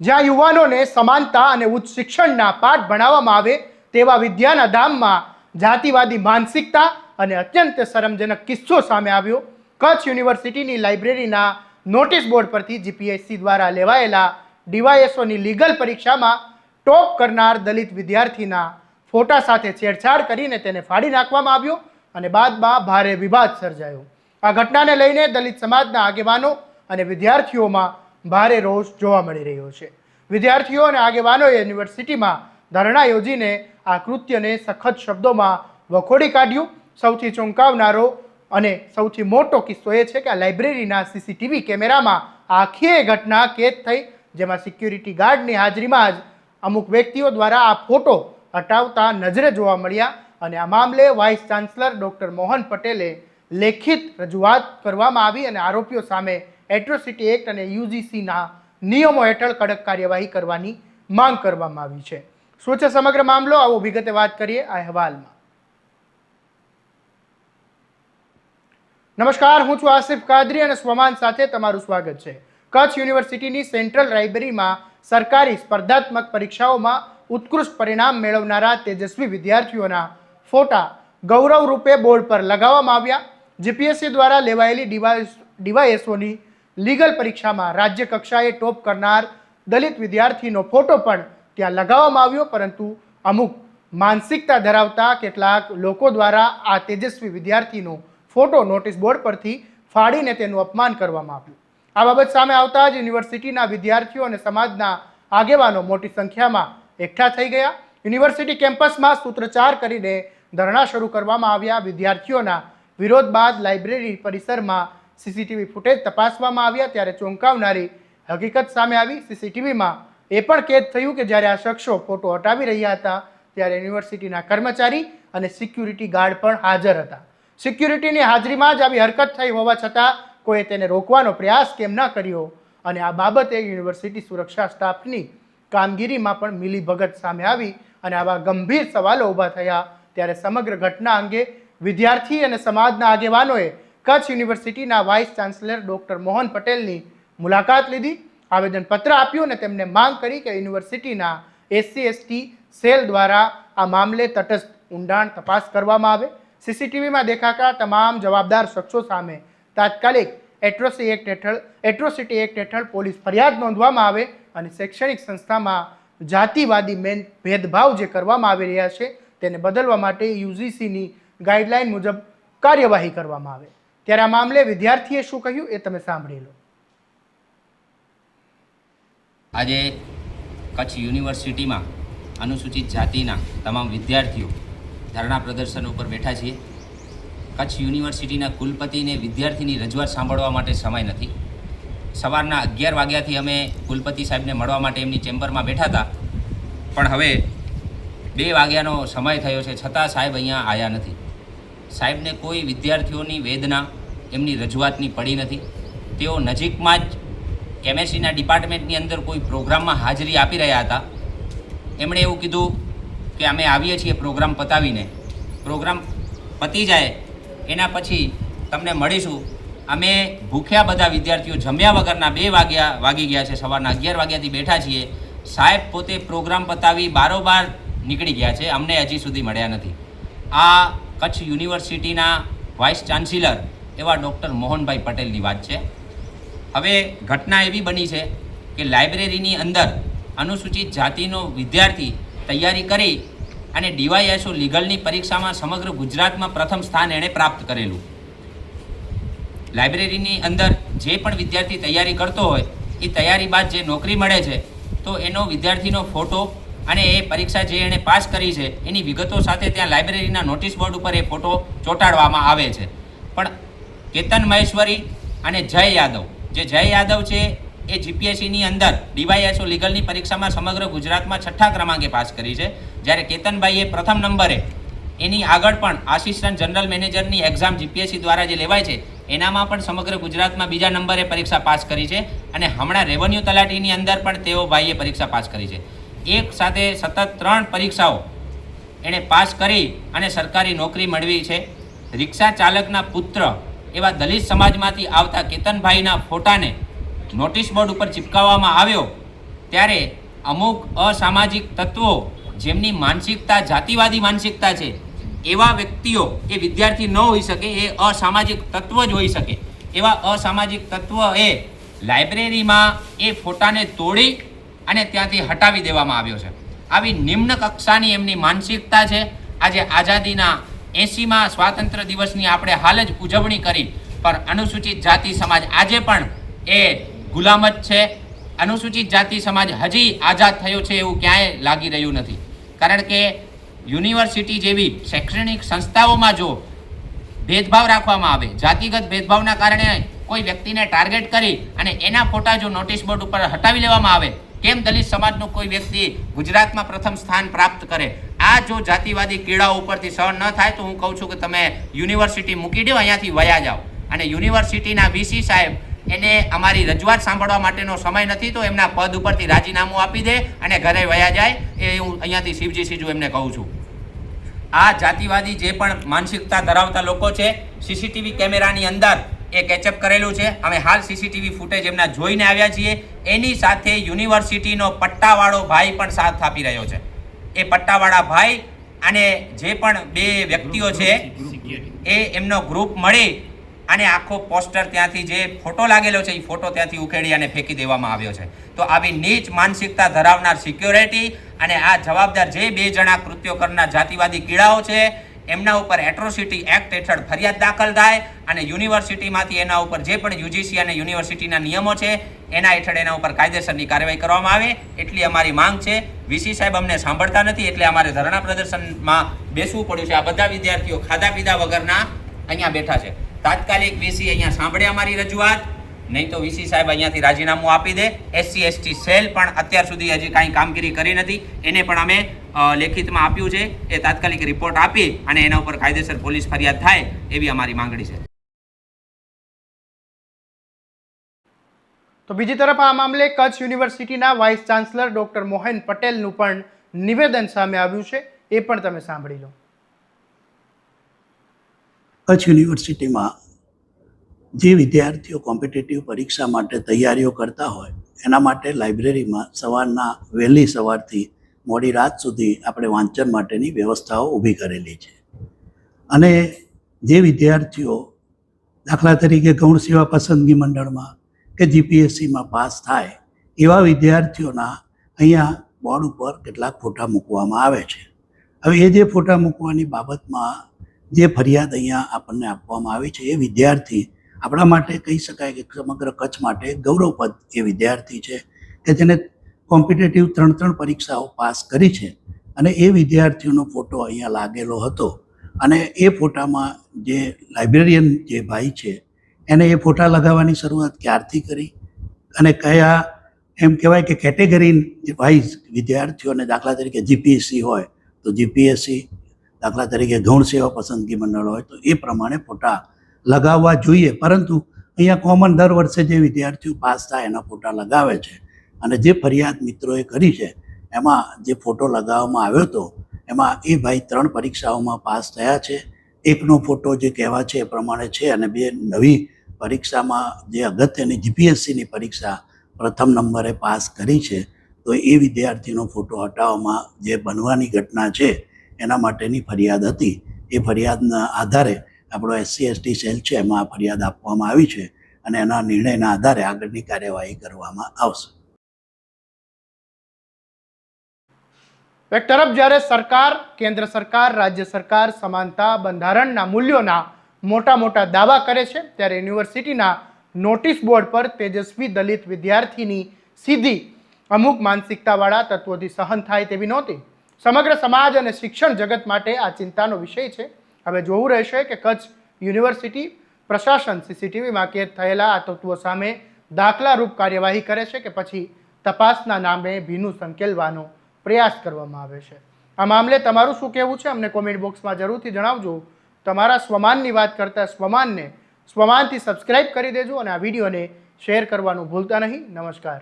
જ્યાં યુવાનોને સમાનતા અને ઉચ્ચ શિક્ષણના પાઠ ભણાવવામાં આવે તેવા વિદ્યાના ધામમાં જાતિવાદી માનસિકતા અને અત્યંત શરમજનક કિસ્સો સામે આવ્યો। કચ્છ યુનિવર્સિટીની લાઇબ્રેરીના નોટિસ બોર્ડ પરથી જીપીએસસી દ્વારા લેવાયેલા ડીવાયએસઓની લીગલ પરીક્ષામાં ટોપ કરનાર દલિત વિદ્યાર્થીના ફોટા સાથે છેડછાડ કરીને તેને ફાડી નાખવામાં આવ્યો અને બાદમાં ભારે વિવાદ સર્જાયો। આ ઘટનાને લઈને દલિત સમાજના આગેવાનો અને વિદ્યાર્થીઓમાં ભારે રોષ જોવા મળી રહ્યો છે। વિદ્યાર્થીઓ અને આગેવાનોએ યુનિવર્સિટીમાં ધરણા યોજીને આ કૃત્યને સખત શબ્દોમાં વખોડી કાઢ્યું। સૌથી ચોંકાવનારો અને સૌથી મોટો કિસ્સો એ છે કે આ લાઇબ્રેરીના સીસીટીવી કેમેરામાં આખી ઘટના કેદ થઈ, જેમાં સિક્યુરિટી ગાર્ડની હાજરીમાં જ અમુક વ્યક્તિઓ દ્વારા આ ફોટો હટાવતા નજરે જોવા મળ્યા અને આ મામલે વાઇસ ચાન્સલર ડૉક્ટર મોહન પટેલે લેખિત રજૂઆત કરવામાં આવી અને આરોપીઓ સામે એટ્રોસિટી એક્ટ અને યુજીસીના નિયમો હેઠળ કડક કાર્યવાહી કરવાની માંગ કરવામાં આવી છે। શું છે સમગ્ર મામલો, આવો વિગતે વાત કરીએ આ અહેવાલમાં। નમસ્કાર, હું છું આસિફ કાદરી અને સ્વમાન સાથે તમારું સ્વાગત છે। કચ્છ યુનિવર્સિટીની સેન્ટ્રલ લાઇબ્રેરીમાં સરકારી સ્પર્ધાત્મક પરીક્ષાઓમાં ઉત્કૃષ્ટ પરિણામ મેળવનારા તેજસ્વી વિદ્યાર્થીઓના ફોટા ગૌરવ રૂપે બોર્ડ પર લગાવવામાં આવ્યા। જીપીએસસી દ્વારા લેવાયેલી ડીવાયએસઓની લીગલ પરીક્ષામાં રાજ્ય કક્ષાએ ટોપ કરનાર દલિત વિદ્યાર્થીનો ફોટો પણ ત્યાં લગાવવામાં આવ્યો, પરંતુ અમુક માનસિકતા ધરાવતા કેટલાક લોકો દ્વારા આ તેજસ્વી વિદ્યાર્થીનો ફોટો નોટિસ બોર્ડ પરથી ફાડીને તેનું અપમાન કરવામાં આવ્યું। આ બાબત સામે આવતા જ યુનિવર્સિટીના વિદ્યાર્થીઓ અને સમાજના આગેવાનો મોટી સંખ્યામાં એકઠા થઈ ગયા। યુનિવર્સિટી કેમ્પસમાં સૂત્રોચ્ચાર કરીને ધરણા શરૂ કરવામાં આવ્યા। વિદ્યાર્થીઓના વિરોધ બાદ લાઇબ્રેરી પરિસરમાં સીસીટીવી ફૂટેજ તપાસવામાં આવ્યા ત્યારે ચોંકાવનારી હકીકત સામે આવી। સીસીટીવીમાં એ પણ કેદ થયું કે જ્યારે આ શખ્સો ફોટો હટાવી રહ્યા હતા ત્યારે યુનિવર્સિટીના કર્મચારી અને સિક્યુરિટી ગાર્ડ પણ હાજર હતા। સિક્યુરિટીની હાજરીમાં જ આવી હરકત થઈ હોવા છતાં કોઈએ તેને રોકવાનો પ્રયાસ કેમ ન કર્યો અને આ બાબતે યુનિવર્સિટી સુરક્ષા સ્ટાફની કામગીરીમાં પણ મિલીભગત સામે આવી અને આવા ગંભીર સવાલો ઊભા થયા ત્યારે સમગ્ર ઘટના અંગે વિદ્યાર્થી અને સમાજના આગેવાનોએ કચ્છ યુનિવર્સિટીના વાઇસ ચાન્સલર ડૉક્ટર મોહન પટેલની મુલાકાત લીધી, આવેદનપત્ર આપ્યું અને તેમને માંગ કરી કે યુનિવર્સિટીના SC/ST સેલ દ્વારા આ મામલે તટસ્થ ઊંડાણ તપાસ કરવામાં આવે। સીસીટીવીમાં દેખાતા તમામ જવાબદાર શખ્સો સામે તાત્કાલિક એટ્રોસિટી એક્ટ હેઠળ પોલીસ ફરિયાદ નોંધવામાં આવે અને શૈક્ષણિક સંસ્થામાં જાતિવાદી ભેદભાવ જે કરવામાં આવી રહ્યા છે તેને બદલવા માટે યુજીસીની ગાઈડલાઈન મુજબ કાર્યવાહી કરવામાં આવે। ત્યારે આ મામલે વિદ્યાર્થીએ શું કહ્યું એ તમે સાંભળી લો। આજે કચ્છ યુનિવર્સિટીમાં અનુસૂચિત જાતિના તમામ વિદ્યાર્થીઓ ધરણા પ્રદર્શન ઉપર બેઠા છીએ। કચ્છ યુનિવર્સિટીના કુલપતિને વિદ્યાર્થીની રજૂઆત સાંભળવા માટે સમય નથી। સવારના 11 વાગ્યાથી અમે કુલપતિ સાહેબને મળવા માટે એમની ચેમ્બરમાં બેઠા હતા, પણ હવે 2 વાગ્યાનો સમય થયો છે છતાં સાહેબ અહીંયા આવ્યા નથી। સાહેબને કોઈ વિદ્યાર્થીઓની વેદના એમની રજૂઆતની પડી નથી। તેઓ નજીકમાં જ કેમેસ્ટ્રીના ડિપાર્ટમેન્ટની અંદર કોઈ પ્રોગ્રામમાં હાજરી આપી રહ્યા હતા। એમણે એવું કીધું કે અમે આવીએ છીએ પ્રોગ્રામ પતાવીને, પ્રોગ્રામ પતી જાય એના પછી તમને મળીશું। અમે ભૂખ્યા બધા વિદ્યાર્થીઓ જમ્યા વગરના 2 વાગી ગયા છે, સવારના 11 વાગ્યાથી બેઠા છીએ। સાહેબ પોતે પ્રોગ્રામ પતાવી બારોબાર નીકળી ગયા છે, અમને હજી સુધી મળ્યા નથી। આ કચ્છ યુનિવર્સિટીના વાઇસ ચાન્સેલર એવા ડૉક્ટર મોહનભાઈ પટેલની વાત છે। હવે ઘટના એવી બની છે કે લાઇબ્રેરીની અંદર અનુસૂચિત જાતિનો વિદ્યાર્થી તૈયારી કરી અને ડીવાયએસઓ લીગલની પરીક્ષામાં સમગ્ર ગુજરાતમાં પ્રથમ સ્થાન એણે પ્રાપ્ત કરેલું। લાઇબ્રેરીની અંદર જે પણ વિદ્યાર્થી તૈયારી કરતો હોય એ તૈયારી બાદ જે નોકરી મળે છે તો એનો વિદ્યાર્થીનો ફોટો અને એ પરીક્ષા જે એણે પાસ કરી છે એની વિગતો સાથે ત્યાં લાઇબ્રેરીના નોટિસ બોર્ડ ઉપર એ ફોટો ચોંટાડવામાં આવે છે। પણ કેતન મહેશ્વરી અને જય યાદવ, જે જય યાદવ છે એ જીપીએસસીની અંદર ડીવાયએસઓ લીગલની પરીક્ષામાં સમગ્ર ગુજરાતમાં 6ઠ્ઠા ક્રમાંકે પાસ કરી છે, જ્યારે કેતનભાઈએ પ્રથમ નંબરે એની આગળ પણ આસિસ્ટન્ટ જનરલ મેનેજરની એક્ઝામ જીપીએસસી દ્વારા જે લેવાય છે એનામાં પણ સમગ્ર ગુજરાતમાં 2જા નંબરે પરીક્ષા પાસ કરી છે અને હમણાં રેવન્યુ તલાટીની અંદર પણ તેઓ ભાઈએ પરીક્ષા પાસ કરી છે। એક સાથે સતત 3 પરીક્ષાઓ એણે પાસ કરી અને સરકારી નોકરી મેળવી છે। રિક્ષા ચાલકના પુત્ર એવા દલિત સમાજમાંથી આવતા કેતનભાઈના ફોટાને નોટિસ બોર્ડ ઉપર ચિપકાવવામાં આવ્યો ત્યારે અમુક અસામાજિક તત્વો જેમની માનસિકતા જાતિવાદી માનસિકતા છે એવા વ્યક્તિઓ એ વિદ્યાર્થી ન હોઈ શકે, એ અસામાજિક તત્વ જ હોઈ શકે. એવા અસામાજિક તત્વ એ લાઇબ્રેરીમાં એ ફોટાને તોડી અને ત્યાંથી હટાવી દેવામાં આવ્યો છે. આવી નિમ્ન કક્ષાની એમની માનસિકતા છે. આજે આઝાદીના 80મા સ્વાતંત્ર્ય દિવસની આપણે હાલ જ ઉજવણી કરી, પણ અનુસૂચિત જાતિ સમાજ આજે પણ એ ગુલામ જ છે. અનુસૂચિત જાતિ સમાજ હજી આઝાદ થયો છે એવું ક્યાંય લાગી રહ્યું નથી. કારણ કે યુનિવર્સિટી જેવી શૈક્ષણિક સંસ્થાઓમાં જો ભેદભાવ રાખવામાં આવે, જાતિગત ભેદભાવના કારણે કોઈ વ્યક્તિને ટાર્ગેટ કરી અને એના ફોટા જો નોટિસ બોર્ડ ઉપર હટાવી લેવામાં આવે, કેમ દલિત સમાજનો કોઈ વ્યક્તિ ગુજરાતમાં પ્રથમ સ્થાન પ્રાપ્ત કરે? આ જો જાતિવાદી કીડાઓ ઉપરથી સહન ન થાય તો હું કહું છું કે તમે યુનિવર્સિટી મૂકી દો, અહીંયાથી વયા જાઓ. અને યુનિવર્સિટીના વીસી સાહેબ એને અમારી રજૂઆત સાંભળવા માટેનો સમય નથી, તો એમના પદ ઉપરથી રાજીનામું આપી દે અને ઘરે વયા જાય. એ હું અહીંયાથી શિવજી સીજુ એમને કહું છું. આ જાતિવાદી જે પણ માનસિકતા ધરાવતા લોકો છે, સીસીટીવી કેમેરાની અંદર એ કેચઅપ કરેલું છે. અમે હાલ સીસીટીવી ફૂટેજ એમના જોઈને આવ્યા છીએ. એની સાથે યુનિવર્સિટીનો પટ્ટાવાળો ભાઈ પણ સાથ આપી રહ્યો છે. એ પટ્ટાવાળા ભાઈ અને જે પણ બે વ્યક્તિઓ છે એ એમનો ગ્રુપ મળી અને આખો પોસ્ટર ત્યાંથી જે ફોટો લાગેલો છે એ ફોટો ત્યાંથી ઉખેડી અને ફેંકી દેવામાં આવ્યો છે. તો આવી નીચ માનસિકતા ધરાવનાર સિક્યોરિટી અને આ જવાબદાર જે બે જણા કૃત્યો કરનાર જાતિવાદી કીડાઓ છે એમના ઉપર એટ્રોસિટી એક્ટ હેઠળ ફરિયાદ દાખલ થાય અને યુનિવર્સિટીમાંથી એના ઉપર જે પણ યુજીસી અને યુનિવર્સિટીના નિયમો છે એના હેઠળ એના ઉપર કાયદેસરની કાર્યવાહી કરવામાં આવે એટલી અમારી માંગ છે. વીસી સાહેબ અમને સાંભળતા નથી એટલે અમારે ધરણા પ્રદર્શનમાં બેસવું પડ્યું છે. આ બધા વિદ્યાર્થીઓ ખાધા પીધા વગરના અહીંયા બેઠા છે. તાત્કાલિક વીસી અહીંયા સાંભળે અમારી રજૂઆત, નહીં તો વીસી સાહેબ અહીંયાથી રાજીનામું આપી દે. SC ST સેલ પણ અત્યાર સુધી હજી કાંઈ કામગીરી કરી નથી, એને પણ અમે લેખિતમાં આપ્યું છે. એ તાત્કાલિક રિપોર્ટ આપી અને એના ઉપર કાયદેસર પોલીસ ફરિયાદ થાય એવી અમારી માંગણી છે. તો બીજી તરફ આ મામલે કચ્છ યુનિવર્સિટીના વાઇસ ચાન્સલર ડોક્ટર મોહન પટેલનું પણ નિવેદન સામે આવ્યું છે, એ પણ તમે સાંભળી લો. કચ્છ યુનિવર્સિટીમાં જે વિદ્યાર્થીઓ કોમ્પિટિટિવ પરીક્ષા માટે તૈયારીઓ કરતા હોય એના માટે લાઇબ્રેરીમાં વહેલી સવારથી મોડી રાત સુધી આપણે વાંચન માટેની વ્યવસ્થાઓ ઊભી કરેલી છે. અને જે વિદ્યાર્થીઓ દાખલા તરીકે ગૌણ સેવા પસંદગી મંડળમાં કે જીપીએસસીમાં પાસ થાય એવા વિદ્યાર્થીઓના અહીંયા બોર્ડ ઉપર કેટલાક ફોટા મૂકવામાં આવે છે. હવે એ જે ફોટા મૂકવાની બાબતમાં જે ફરિયાદ અહીંયા આપણને આપવામાં આવી છે એ વિદ્યાર્થી આપણા માટે કહી શકાય કે સમગ્ર કચ્છ માટે ગૌરવપદ એ વિદ્યાર્થી છે કે જેને કોમ્પિટેટિવ 3 પરીક્ષાઓ પાસ કરી છે. અને એ વિદ્યાર્થીઓનો ફોટો અહીંયા લાગેલો હતો અને એ ફોટામાં જે લાઇબ્રેરિયન જે ભાઈ છે એને એ ફોટા લગાવવાની શરૂઆત ક્યારથી કરી અને કયા એમ કહેવાય કે કેટેગરી વાઇઝ વિદ્યાર્થીઓને, દાખલા તરીકે જીપીએસસી હોય તો જીપીએસસી, દાખલા તરીકે ગૌણ સેવા પસંદગી મંડળ હોય તો એ પ્રમાણે ફોટા લગાવવા જોઈએ. પરંતુ અહીંયા કોમન દર વર્ષે જે વિદ્યાર્થીઓ પાસ થાય એના ફોટા લગાવે છે. અને જે ફરિયાદ મિત્રોએ કરી છે એમાં જે ફોટો લગાવવામાં આવ્યો હતો એમાં એ ભાઈ 3 પરીક્ષાઓમાં પાસ થયા છે. એકનો ફોટો જે કહેવા છે એ પ્રમાણે છે અને 2 નવી પરીક્ષામાં જે અગત્યની જીપીએસસીની પરીક્ષા પ્રથમ નંબરે પાસ કરી છે. તો એ વિદ્યાર્થીનો ફોટો હટાવવામાં જે બનવાની ઘટના છે એના માટેની ફરિયાદ હતી. એ ફરિયાદના આધારે આપણો SC ST સેલ છે એમાં આ ફરિયાદ આપવામાં આવી છે અને એના નિર્ણયના આધારે આગળની કાર્યવાહી કરવામાં આવશે. એક તરફ જ્યારે સરકાર, કેન્દ્ર સરકાર, રાજ્ય સરકાર સમાનતા, બંધારણના મૂલ્યોના મોટા દાવા કરે છે, ત્યારે યુનિવર્સિટીના નોટિસ બોર્ડ પર તેજસ્વી દલિત વિદ્યાર્થીની સીધી અમુક માનસિકતાવાળા તત્વોથી સહન થાય તેવી નહોતી. સમગ્ર સમાજ અને શિક્ષણ જગત માટે આ ચિંતાનો વિષય છે. હવે જોવું રહેશે કે કચ્છ યુનિવર્સિટી પ્રશાસન સીસીટીવીમાં કેદ થયેલા આ તત્વો સામે દાખલારૂપ કાર્યવાહી કરે છે કે પછી તપાસના નામે ભીનું સંકેલવાનો પ્રયાસ કરવામાં આવે છે. આ મામલે તમારું શું કહેવું છે અમને કોમેન્ટ બોક્સમાં જરૂરથી જણાવજો. તમારા સ્વમાનની વાત કરતા સ્વમાનથી સબસ્ક્રાઇબ કરી દેજો અને આ વિડીયોને શેર કરવાનું ભૂલતા નહીં. નમસ્કાર.